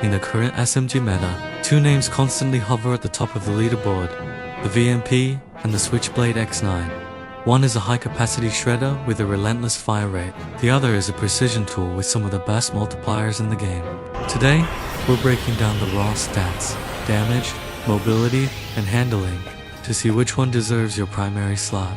In the current SMG meta, two names constantly hover at the top of the leaderboard, the VMP and the Switchblade X9. One is a high-capacity shredder with a relentless fire rate. The other is a precision tool with some of the best multipliers in the game. Today, we're breaking down the raw stats, damage, mobility, and handling to see which one deserves your primary slot.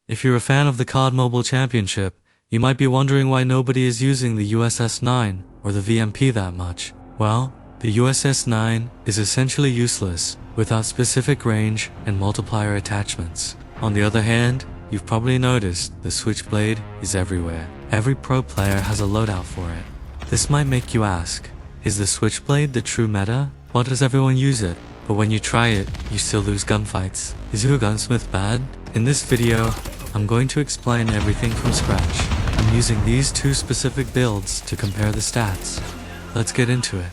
If you're a fan of the COD Mobile Championship, you might be wondering why nobody is using the USS-9 or the VMP that much. Well, the USS-9 is essentially useless without specific range and multiplier attachments. On the other hand, you've probably noticed the Switchblade is everywhere. Every pro player has a loadout for it. This might make you ask, is the Switchblade the true meta? Why does everyone use it? But when you try it, you still lose gunfights. Is your gunsmith bad? In this video, I'm going to explain everything from scratch. I'm using these two specific builds to compare the stats. Let's get into it.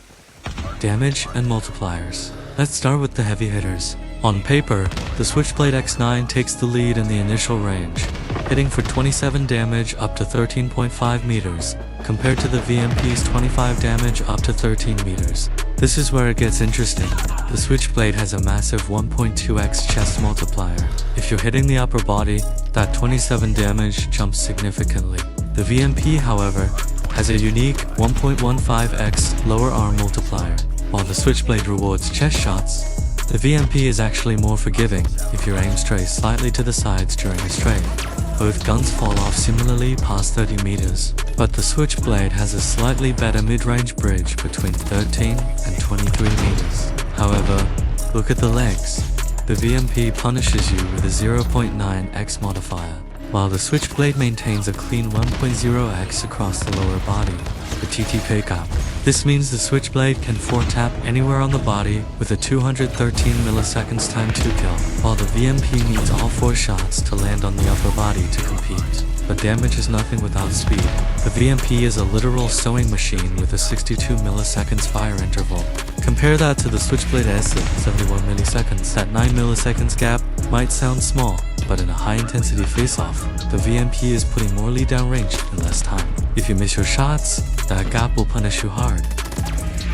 Damage and multipliers. Let's start with the heavy hitters. On paper, the Switchblade X9 takes the lead in the initial range, hitting for 27 damage up to 13.5 meters, compared to the VMP's 25 damage up to 13 meters. This is where it gets interesting. The Switchblade has a massive 1.2x chest multiplier. If you're hitting the upper body, that 27 damage jumps significantly. The VMP, however, has a unique 1.15x lower arm multiplier. While the Switchblade rewards chest shots, the VMP is actually more forgiving if your aim strays slightly to the sides during a strafe. Both guns fall off similarly past 30 meters, but the Switchblade has a slightly better mid-range bridge between 13 and 23 meters. However, look at the legs. The VMP punishes you with a 0.9x modifier, while the Switchblade maintains a clean 1.0x across the lower body, the TT pickup. This means the Switchblade can 4-tap anywhere on the body with a 213 milliseconds time to kill, while the VMP needs all 4 shots to land on the upper body to compete. But damage is nothing without speed. The VMP is a literal sewing machine with a 62 milliseconds fire interval. Compare that to the Switchblade S at 71 milliseconds. That 9 milliseconds gap might sound small, but in a high-intensity face-off, the VMP is putting more lead downrange in less time. If you miss your shots, that gap will punish you hard.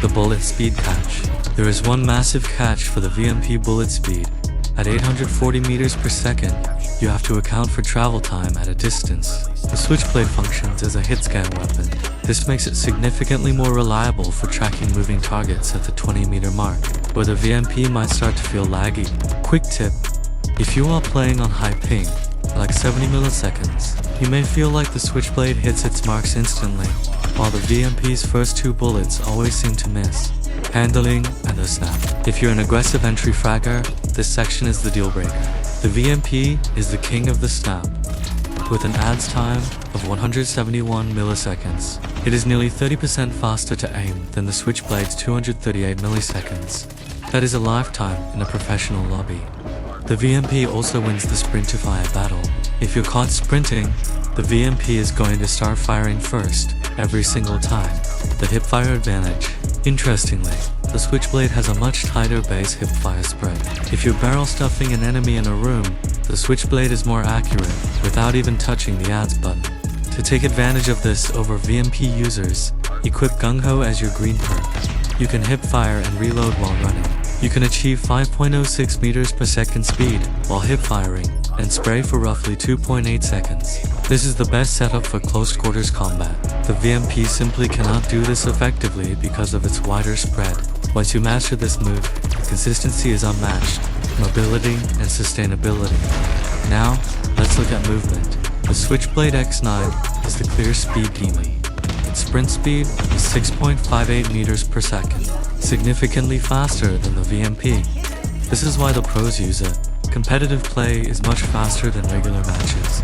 The bullet speed catch. There is one massive catch for the VMP bullet speed. At 840 meters per second, you have to account for travel time at a distance. The Switchblade functions as a hit scan weapon. This makes it significantly more reliable for tracking moving targets at the 20-meter mark, where the VMP might start to feel laggy. Quick tip: if you are playing on high ping, like 70 milliseconds, you may feel like the Switchblade hits its marks instantly, while the VMP's first 2 bullets always seem to miss. Handling and the snap. If you're an aggressive entry fragger, this section is the deal breaker. The VMP is the king of the snap, with an adds time of 171 milliseconds. It is nearly 30% faster to aim than the Switchblade's 238 milliseconds. That is a lifetime in a professional lobby. The VMP also wins the sprint to fire battle. If you're caught sprinting, the VMP is going to start firing first, every single time. The Hipfire advantage. Interestingly, the Switchblade has a much tighter base Hipfire spread. If you're barrel stuffing an enemy in a room, the Switchblade is more accurate, without even touching the adds button. To take advantage of this over VMP users, equip Gung-Ho as your green perk. You can Hipfire and reload while running. You can achieve 5.06 meters per second speed while hip-firing, and spray for roughly 2.8 seconds. This is the best setup for close quarters combat. The VMP simply cannot do this effectively because of its wider spread. Once you master this move, consistency is unmatched, mobility and sustainability. Now, let's look at movement. The Switchblade X9 is the clear speed demon. Its sprint speed is 6.58 meters per second, significantly faster than the VMP. This is why the pros use it. Competitive play is much faster than regular matches.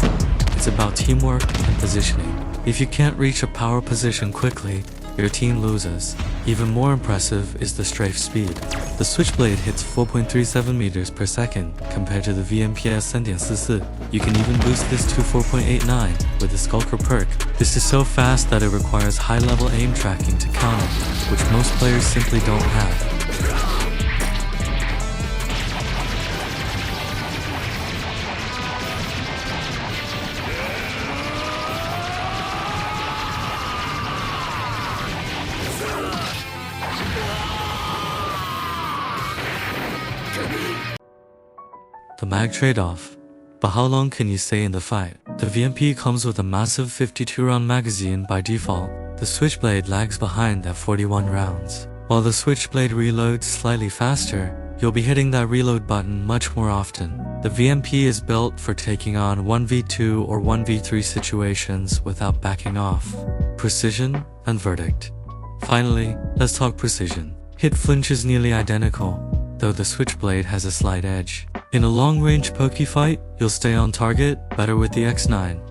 It's about teamwork and positioning. If you can't reach a power position quickly, your team loses. Even more impressive is the Strafe Speed. The Switchblade hits 4.37 meters per second compared to the VMP's 3.44. You can even boost this to 4.89 with the Skulker perk. This is so fast that it requires high-level aim tracking to counter, which most players simply don't have. The mag trade-off. But how long can you stay in the fight? The VMP comes with a massive 52-round magazine by default. The Switchblade lags behind at 41 rounds. While the Switchblade reloads slightly faster, you'll be hitting that reload button much more often. The VMP is built for taking on 1v2 or 1v3 situations without backing off. Precision and verdict. Finally, let's talk precision. Hit flinch is nearly identical, though the Switchblade has a slight edge. In a long-range pokey fight, you'll stay on target better with the X9.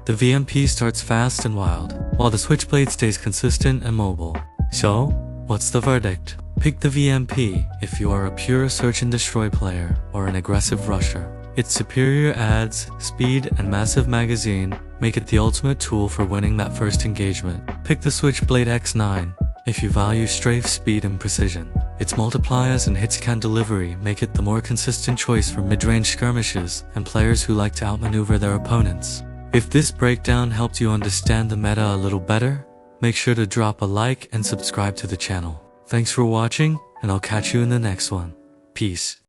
The VMP starts fast and wild, while the Switchblade stays consistent and mobile. So, what's the verdict? Pick the VMP if you are a pure search and destroy player or an aggressive rusher. Its superior adds, speed, and massive magazine make it the ultimate tool for winning that first engagement. Pick the Switchblade X9 if you value strafe speed and precision. Its multipliers and hitscan delivery make it the more consistent choice for mid-range skirmishes and players who like to outmaneuver their opponents. If this breakdown helped you understand the meta a little better, make sure to drop a like and subscribe to the channel. Thanks for watching, and I'll catch you in the next one. Peace.